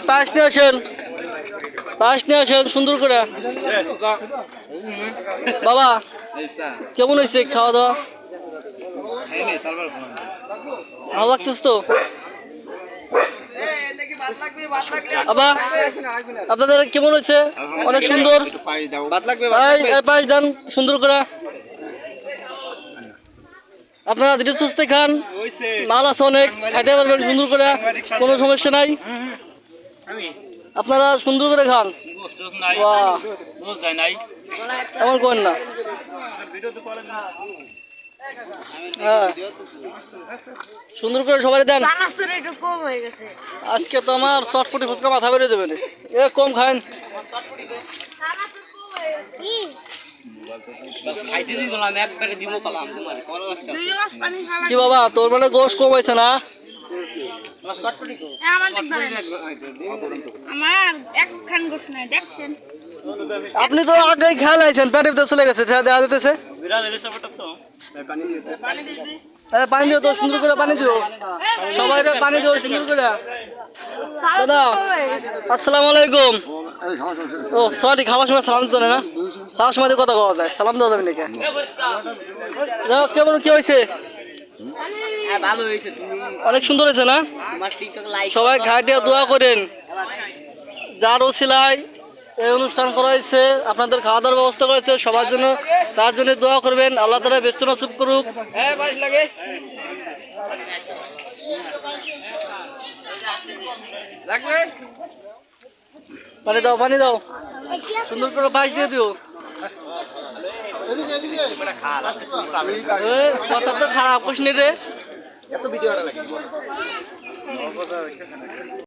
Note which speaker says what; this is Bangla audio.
Speaker 1: পাশ নিয়ে আসেন, পাশ নিয়ে আসেন সুন্দর করে। বাবা কেমন হয়েছে খাওয়া দাওয়া? ভালো লাগতেছে তো? বাবা আপনাদের কেমন হয়েছে? অনেক সুন্দর। পাশ দেন সুন্দর করে। আপনারা ধীরে সুস্থে খান, মাল আছে অনেক, খাইতে পারবেন সুন্দর করে, কোনো সমস্যা নাই। আপনারা সুন্দর করে খান। এমন করেন না। হ্যাঁ সুন্দর করে সবাই দেন। আজকে তো আমার চটপটি ফুচকা মাথা বেরিয়ে দেবে, এ কম খান। কি বাবা তোর মানে গোশ কম হয়েছে না? আপনি তো আগে খেয়াল আইছেন, পেটের ভিতরে চলে গেছে, দেখা যেতেছে। পানি দিও তো সুন্দর করে, পানি দিও সবাই, পানি দিও সুন্দর করে। দাদা আসসালামু আলাইকুম। ও সরি, খাওয়ার সময় সালাম দিতে না, খাওয়ার সময় কথা কওয়া যায়, সালাম দেওয়া যাবে নাকি? কেমন কি হয়েছে? অনেক সুন্দর হয়েছে না? সবাই খাইতে দোয়া করেন, যার ওসিলায় এই অনুষ্ঠান করা হয়েছে, আপনাদের খাওয়া দাওয়ার ব্যবস্থা করেছে সবার জন্য, তার জন্য দোয়া করবেন, আল্লাহ তাআলা ব্যস্ত নসিব করুক। পানি দাও, পানি দাও, সুন্দর করে পাশ দিয়ে দিও। কথা তো খারাপ করিস নি রে।